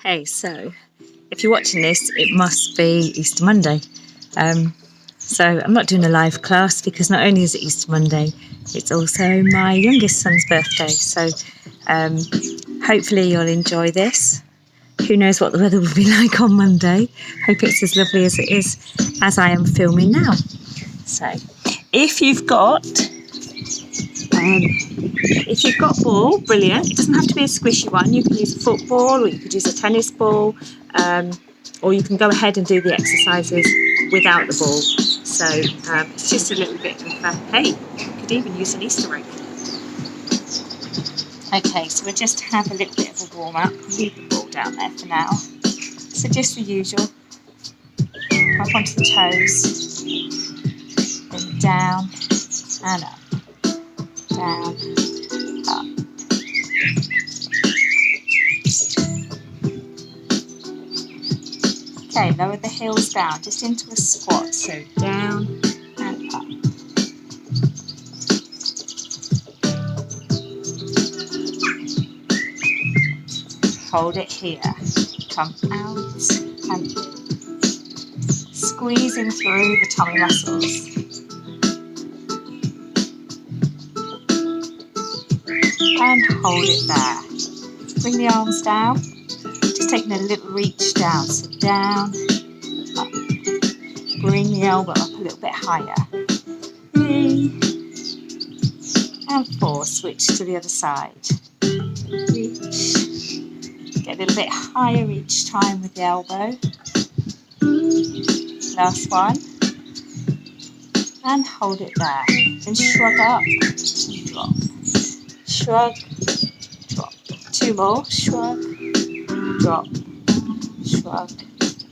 Okay, so if you're watching this, it must be Easter Monday. So I'm not doing a live class because not only is it Easter Monday, it's also my youngest son's birthday. So hopefully you'll enjoy this. Who knows what the weather will be like on Monday. Hope it's as lovely as it is as I am filming now. So if you've got ball, brilliant. It doesn't have to be a squishy one. You can use a football or you could use a tennis ball, or you can go ahead and do the exercises without the ball. So it's just a little bit of hey, you could even use an Easter egg. Okay, so we'll just have a little bit of a warm up. Leave the ball down there for now. So just the usual. Up onto the toes, then down and up, down, up. Okay, lower the heels down, just into a squat, so down and up. Hold it here, come out and in. Squeezing through the tummy muscles. And hold it there. Bring the arms down. Just taking a little reach down. So down, up. Bring the elbow up a little bit higher. 3 and 4. Switch to the other side. Reach. Get a little bit higher each time with the elbow. Last one. And hold it there. Then shrug up, drop. Shrug, drop. 2 more. Shrug, drop, shrug,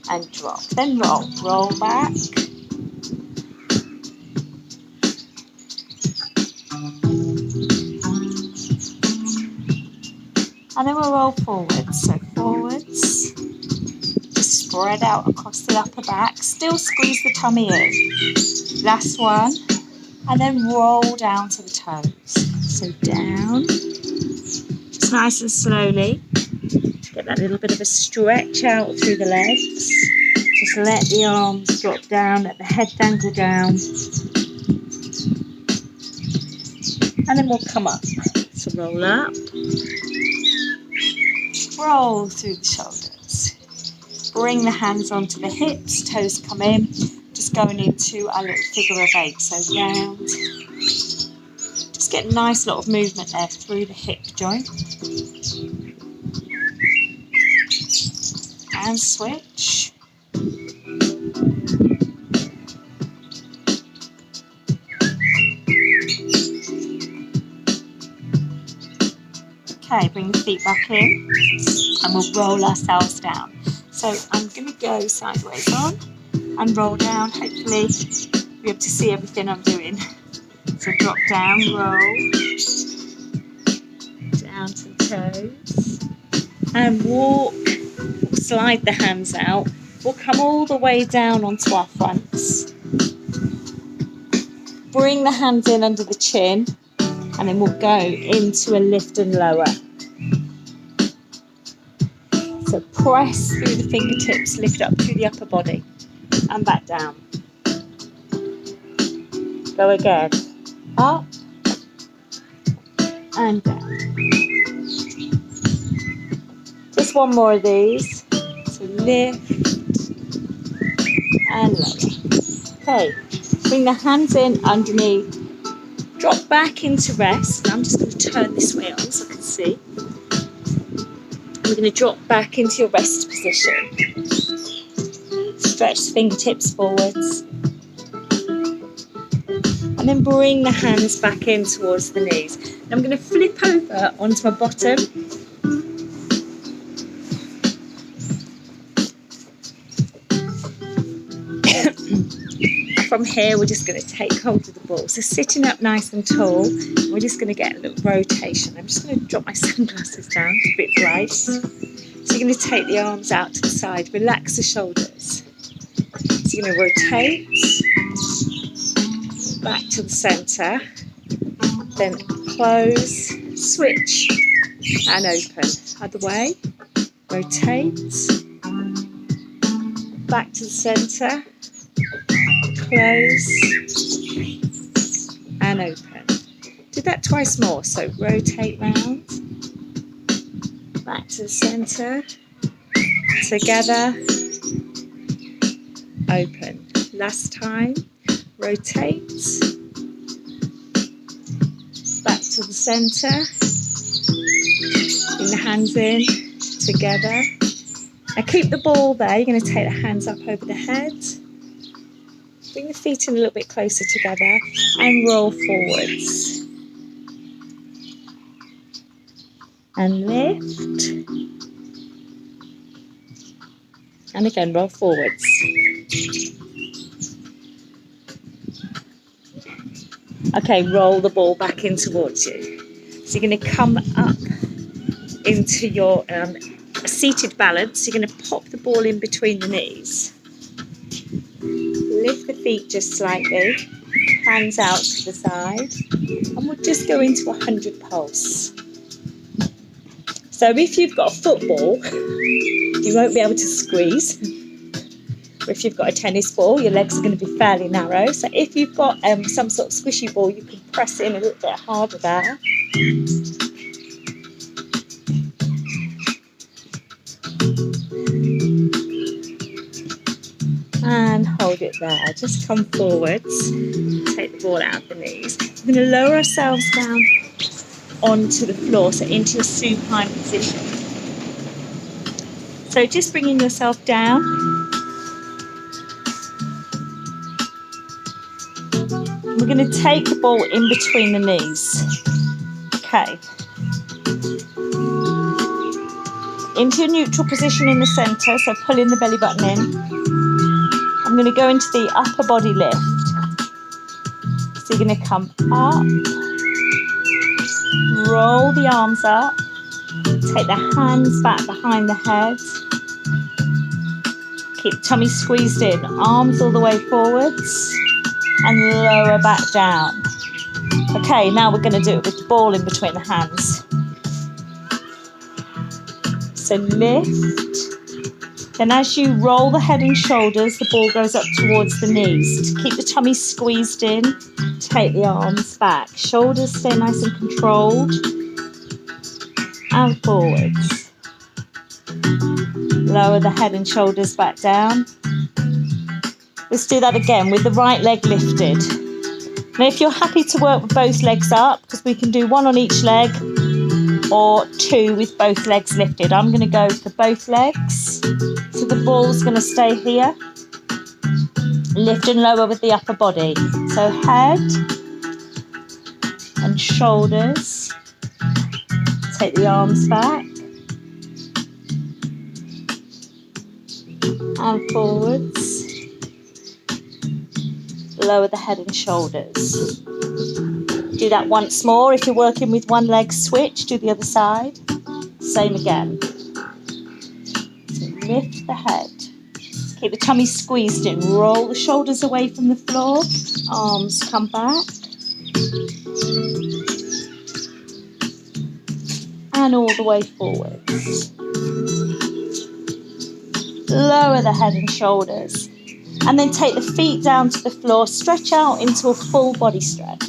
and drop. Then roll. Roll back. And then we'll roll forwards. So forwards. Just spread out across the upper back. Still squeeze the tummy in. Last one. And then roll down to the toes. So down. Just nice and slowly. Get that little bit of a stretch out through the legs. Just let the arms drop down, let the head dangle down. And then we'll come up. So roll up. Roll through the shoulders. Bring the hands onto the hips, toes come in. Just going into our little figure of 8. So round. Just get a nice lot of movement there through the hip joint. And switch. Okay, bring the feet back in and we'll roll ourselves down. So I'm going to go sideways on and roll down. Hopefully you'll be able to see everything I'm doing. So drop down, roll, down to the toes and walk. We'll slide the hands out. We'll come all the way down onto our fronts. Bring the hands in under the chin and then we'll go into a lift and lower. So press through the fingertips, lift up through the upper body and back down. Go again. Up and down. Just one more of these. So lift and lower. Okay, bring the hands in underneath. Drop back into rest. I'm just going to turn this way on so I can see. We're going to drop back into your rest position. Stretch the fingertips forwards. And then bring the hands back in towards the knees. I'm going to flip over onto my bottom. From here, we're just going to take hold of the ball. So sitting up nice and tall, we're just going to get a little rotation. I'm just going to drop my sunglasses down, it's a bit bright. So you're going to take the arms out to the side, relax the shoulders. So you're going to rotate, back to the centre, then close, switch and open. Other way. rotate, back to the centre, close and open. Do that twice more, so rotate round, back to the centre, together, open. Last time, rotate, back to the centre, bring the hands in, together. Now keep the ball there, you're going to take the hands up over the head, bring the feet in a little bit closer together and roll forwards. And lift. And again, roll forwards. Okay, roll the ball back in towards you. So you're going to come up into your seated balance. You're going to pop the ball in between the knees. Lift the feet just slightly. Hands out to the side. And we'll just go into 100 pulse. So if you've got a football, you won't be able to squeeze. Or if you've got a tennis ball, your legs are going to be fairly narrow. So if you've got some sort of squishy ball, you can press in a little bit harder there. And hold it there. Just come forwards. Take the ball out of the knees. We're going to lower ourselves down onto the floor, so into your supine position. So just bringing yourself down. We're going to take the ball in between the knees. Okay. Into a neutral position in the centre, so pulling the belly button in. I'm going to go into the upper body lift. So you're going to come up, roll the arms up, take the hands back behind the head, keep the tummy squeezed in, arms all the way forwards, and lower back down. Okay, now we're going to do it with the ball in between the hands. So lift, then as you roll the head and shoulders, the ball goes up towards the knees. To keep the tummy squeezed in, take the arms back. Shoulders stay nice and controlled. And forwards. Lower the head and shoulders back down. Let's do that again with the right leg lifted. Now if you're happy to work with both legs up, because we can do one on each leg or two with both legs lifted. I'm going to go for both legs. So the ball's going to stay here. Lift and lower with the upper body. So head and shoulders. Take the arms back. And forwards. Lower the head and shoulders. Do that once more. If you're working with one leg, switch, do the other side. Same again. So lift the head. Keep the tummy squeezed in. Roll the shoulders away from the floor. Arms come back. And all the way forwards. Lower the head and shoulders. And then take the feet down to the floor. Stretch out into a full body stretch.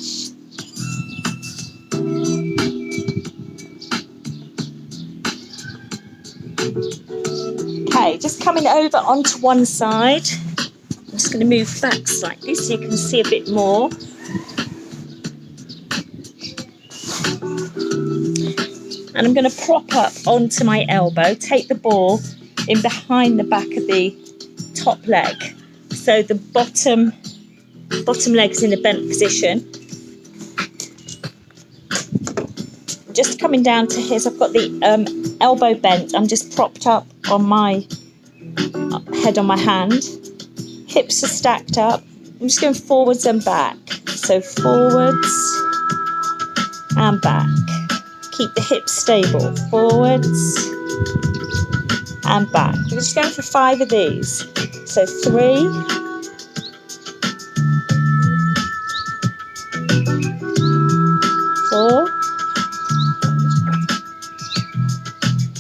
Okay, just coming over onto one side. I'm just going to move back slightly so you can see a bit more. And I'm going to prop up onto my elbow, take the ball in behind the back of the top leg. So the bottom leg's in a bent position. Just coming down to here, so I've got the elbow bent. I'm just propped up on my head on my hand. Hips are stacked up. I'm just going forwards and back. So forwards and back. Keep the hips stable. Forwards and back. We're just going for 5 of these. So 3, 4,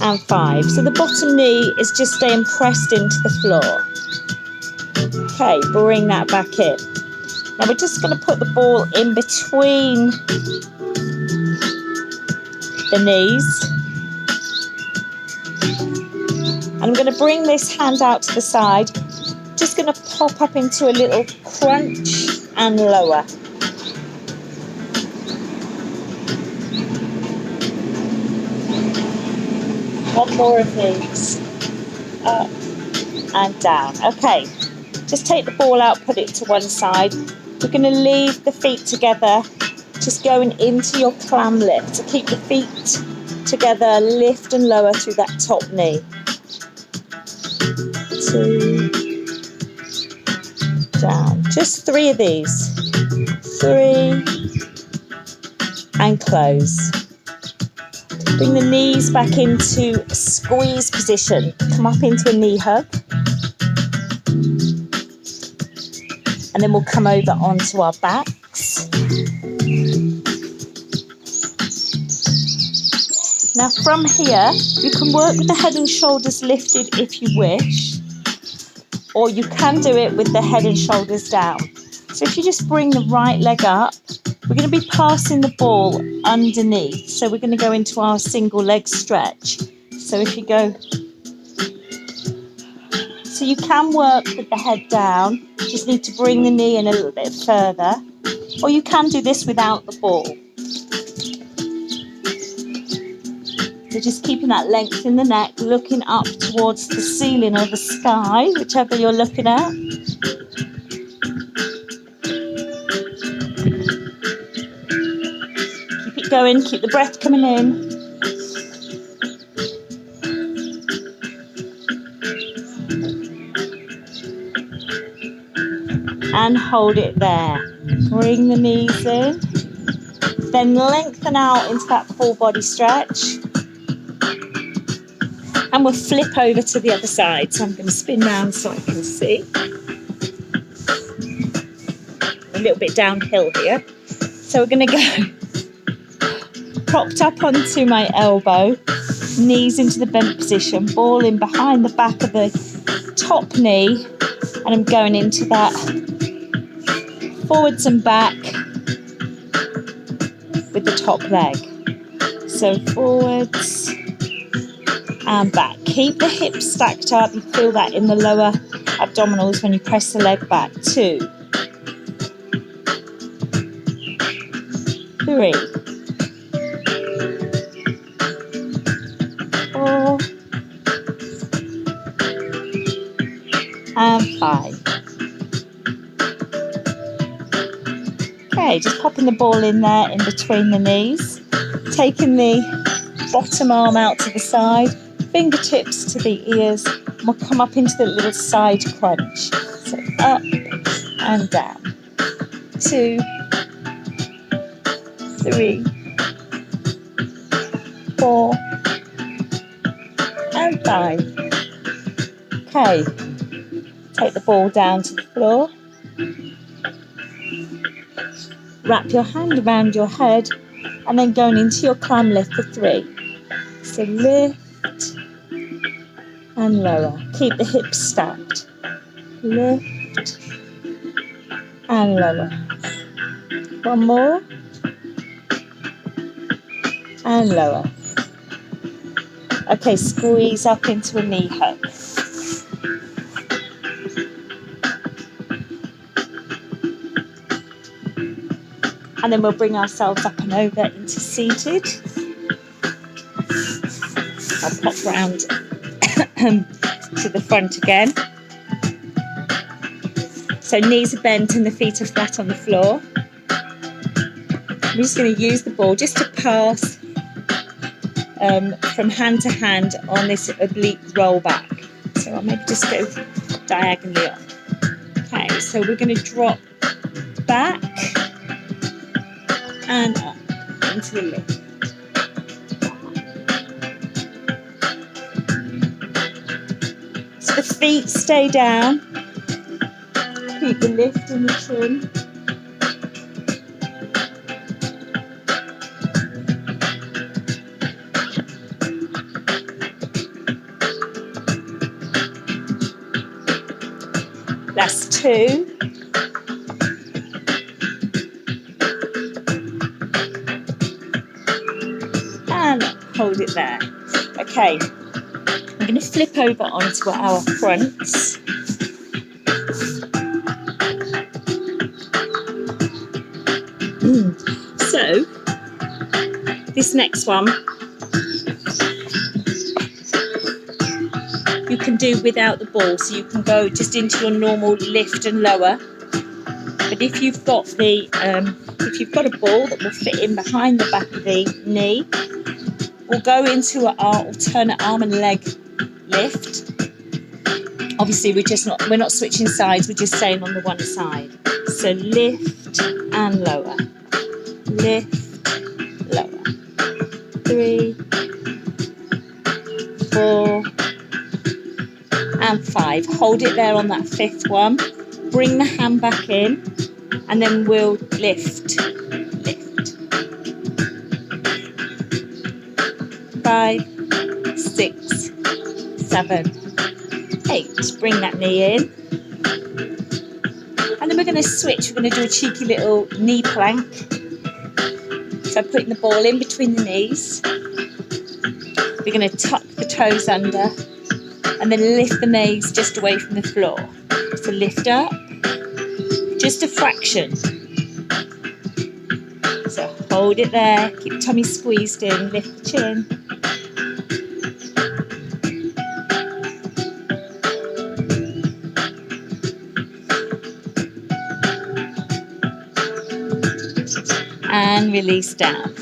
and 5. So the bottom knee is just staying pressed into the floor. Okay, bring that back in. Now we're just going to put the ball in between the knees. And I'm going to bring this hand out to the side. Just going to pop up into a little crunch and lower. One more of these. Up and down. Okay, just take the ball out, put it to one side. We're going to leave the feet together, just going into your clam lift. So keep the feet together, lift and lower through that top knee. 2, down. Just 3 of these. 3, and close. Bring the knees back into a squeeze position. Come up into a knee hug. And then we'll come over onto our backs. Now from here, you can work with the head and shoulders lifted if you wish, or you can do it with the head and shoulders down. So if you just bring the right leg up, we're going to be passing the ball underneath. So we're going to go into our single leg stretch. So if you go, so you can work with the head down, just need to bring the knee in a little bit further, or you can do this without the ball. So just keeping that length in the neck, looking up towards the ceiling or the sky, whichever you're looking at. Keep it going, keep the breath coming in. And hold it there. Bring the knees in. Then lengthen out into that full body stretch. And we'll flip over to the other side. So I'm going to spin round so I can see. A little bit downhill here. So we're going to go propped up onto my elbow, knees into the bent position, ball in behind the back of the top knee, and I'm going into that forwards and back with the top leg. So forwards and back. Keep the hips stacked up. You feel that in the lower abdominals when you press the leg back. 2, 3, 4, and 5. Okay, just popping the ball in there in between the knees, taking the bottom arm out to the side, fingertips to the ears, and we'll come up into the little side crunch. So up and down. 2, 3, 4, and 5. Okay, take the ball down to the floor. Wrap your hand around your head and then going into your clam lift for 3. So lift and lower. Keep the hips stacked. Lift and lower. One more. And lower. Okay, squeeze up into a knee hug. And then we'll bring ourselves up and over into seated. I'll pop round to the front again. So knees are bent and the feet are flat on the floor. I'm just going to use the ball just to pass from hand to hand on this oblique roll back. So I'll maybe just go diagonally on. Okay, so we're going to drop back and up into the lift. So the feet stay down. Keep the lift in the chin. That's 2. And hold it there. Okay, I'm going to flip over onto our fronts. So, this next one, you can do without the ball. So you can go just into your normal lift and lower. But if you've got a ball that will fit in behind the back of the knee, we'll go into our alternate arm and leg lift. Obviously, we're not switching sides. We're just staying on the one side. So lift and lower, lift, lower. 3, 4, and 5. Hold it there on that 5th one. Bring the hand back in, and then we'll lift, lift. 5, 6, 7, 8. Bring that knee in. And then we're going to switch. We're going to do a cheeky little knee plank. So putting the ball in between the knees. We're going to tuck the toes under and then lift the knees just away from the floor. So lift up, just a fraction. So hold it there, keep the tummy squeezed in, lift the chin. And release down.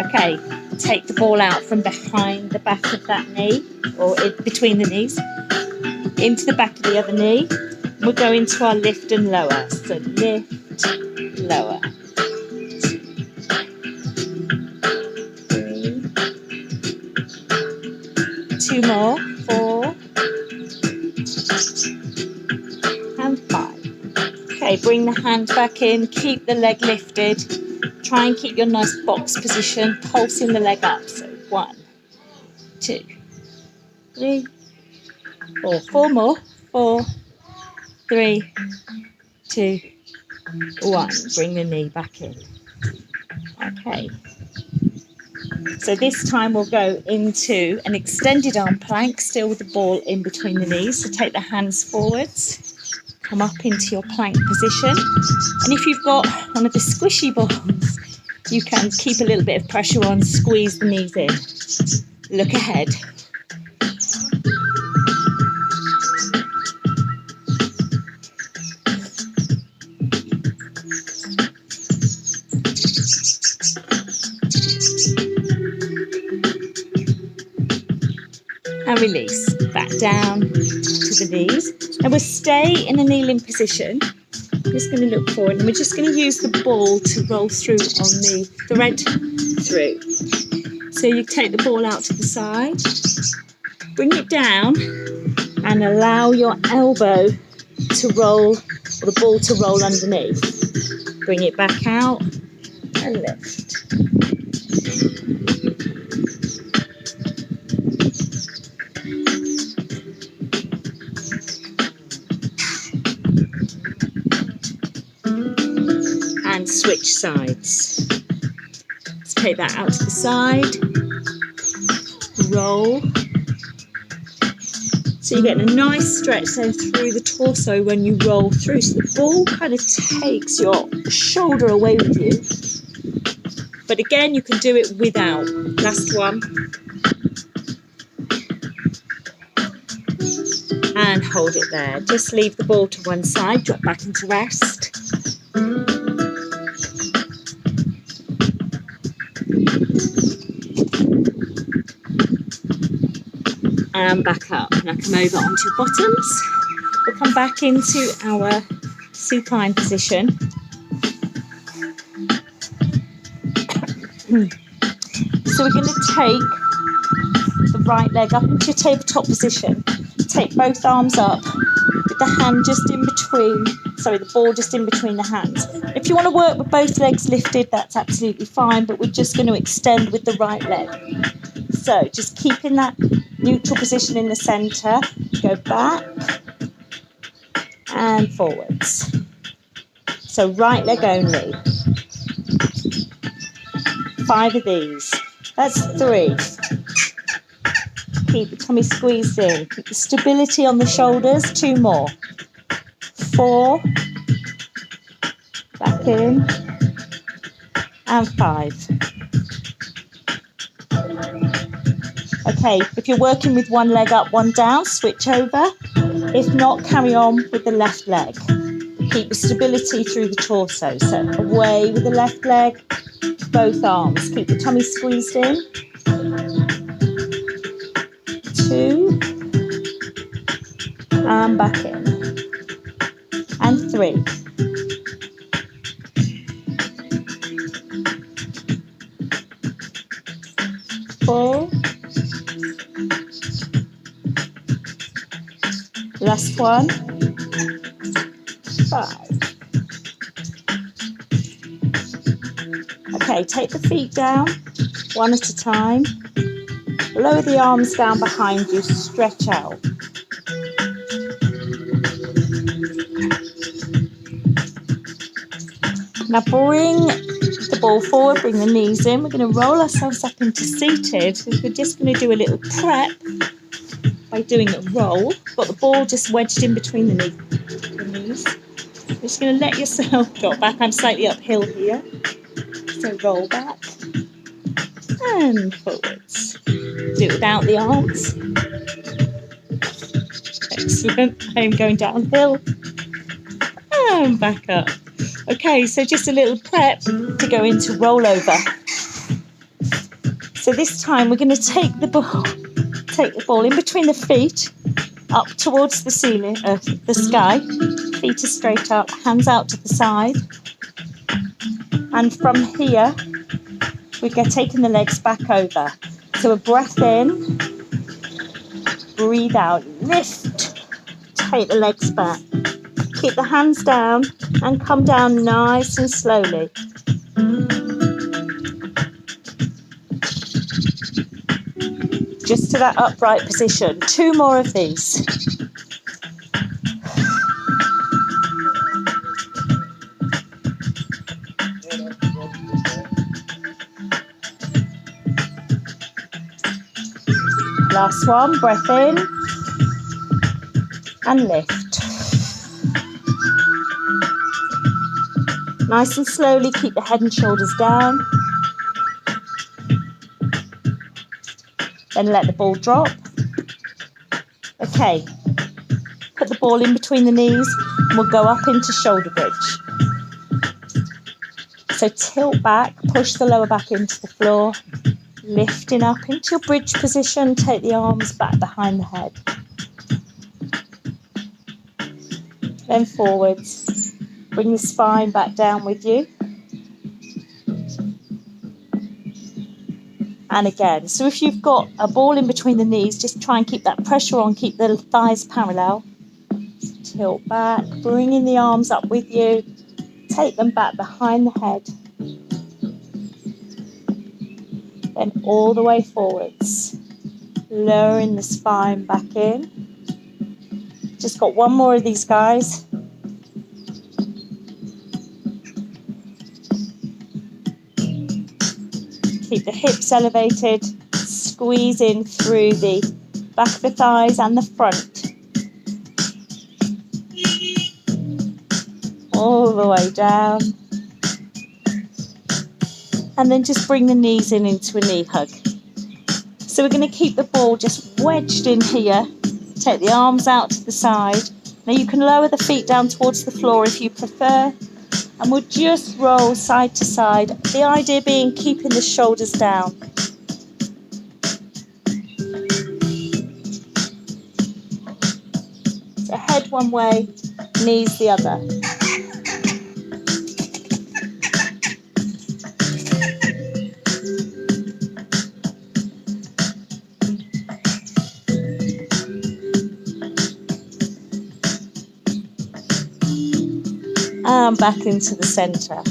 Okay, take the ball out from behind the back of that knee, or between the knees, into the back of the other knee. We'll go into our lift and lower. So lift, lower. 3, 2 more, 4, and 5. Okay, bring the hand back in, keep the leg lifted. Try and keep your nice box position, pulsing the leg up. So 1, 2, 3, 4. 4 more. 4, 3, 2, 1. Bring the knee back in. Okay. So this time we'll go into an extended arm plank, still with the ball in between the knees. So take the hands forwards, come up into your plank position. And if you've got one of the squishy balls, you can keep a little bit of pressure on, squeeze the knees in. Look ahead. And release back down to the knees. And we'll stay in a kneeling position. I'm just going to look forward, and we're just going to use the ball to roll through on the thread through. So you take the ball out to the side, bring it down, and allow your elbow to roll, or the ball to roll underneath. Bring it back out and lift. And switch sides. Let's take that out to the side. Roll. So you're getting a nice stretch there through the torso when you roll through. So the ball kind of takes your shoulder away with you. But again, you can do it without. Last one. And hold it there. Just leave the ball to one side, drop back into rest. And back up. Now come over onto your bottoms. We'll come back into our supine position. So we're going to take the right leg up into your tabletop position. Take both arms up with the hand just in between, the ball just in between the hands. If you want to work with both legs lifted, that's absolutely fine, but we're just going to extend with the right leg. So just keeping that neutral position in the centre, go back and forwards. So right leg only. 5 of these. That's 3. Keep the tummy squeezed in. Keep the stability on the shoulders. 2 more. 4. Back in. And 5. Okay, if you're working with one leg up, one down, switch over. If not, carry on with the left leg. Keep the stability through the torso. So away with the left leg, both arms. Keep the tummy squeezed in. 2. And back in. And 3. 4. Last one. 5. Okay, take the feet down, one at a time. Lower the arms down behind you, stretch out. Now bring the ball forward, bring the knees in. We're going to roll ourselves up into seated. We're just going to do a little prep by doing a roll. Got the ball just wedged in between the knees. You're just going to let yourself go back. I'm slightly uphill here. So roll back and forwards. Do it without the arms. Excellent. I'm going downhill and back up. Okay, so just a little prep to go into rollover. So this time we're going to take the ball in between the feet, up towards the ceiling, the sky. Feet are straight up, hands out to the side. And from here, we get taking the legs back over. So a breath in, breathe out, lift, take the legs back. Keep the hands down and come down nice and slowly. Just to that upright position. 2 more of these. Last one, breath in and lift. Nice and slowly, keep the head and shoulders down. Then let the ball drop. Okay, put the ball in between the knees and we'll go up into shoulder bridge. So tilt back, push the lower back into the floor, lifting up into your bridge position, take the arms back behind the head. Then forwards, bring the spine back down with you. And again, so if you've got a ball in between the knees, just try and keep that pressure on, keep the thighs parallel. Tilt back, bringing the arms up with you, take them back behind the head. Then all the way forwards, lowering the spine back in. Just got one more of these, guys. Keep the hips elevated, squeeze in through the back of the thighs and the front. All the way down. And then just bring the knees in into a knee hug. So we're going to keep the ball just wedged in here. Take the arms out to the side. Now you can lower the feet down towards the floor if you prefer. And we'll just roll side to side. The idea being keeping the shoulders down. So head one way, knees the other. And back into the centre.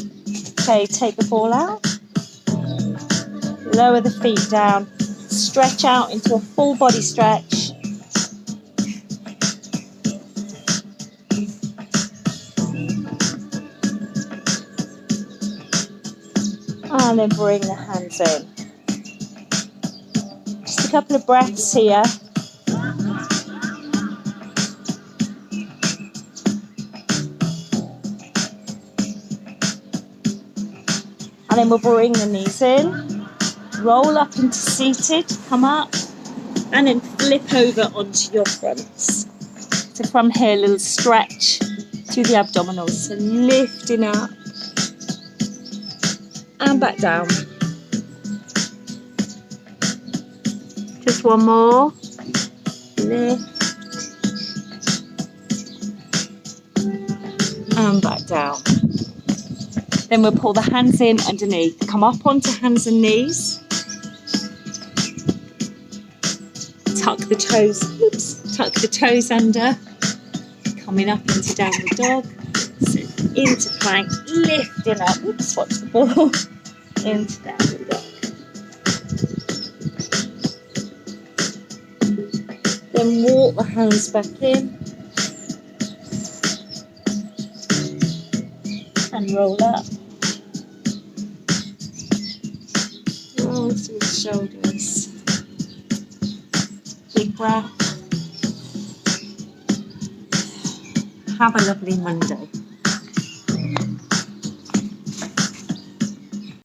Okay, take the ball out. Lower the feet down. Stretch out into a full body stretch. and then bring the hands in. Just a couple of breaths here. And then we'll bring the knees in, roll up into seated, come up, and then flip over onto your fronts. So from here, a little stretch to the abdominals. So lifting up and back down. Just one more. Lift and back down. Then we'll pull the hands in underneath. Come up onto hands and knees. Tuck the toes, tuck the toes under. Coming up into downward dog. So into plank, lifting up. Watch the ball. Into downward dog. Then walk the hands back in. And roll up. Roll through the shoulders. Big breath. Have a lovely Monday.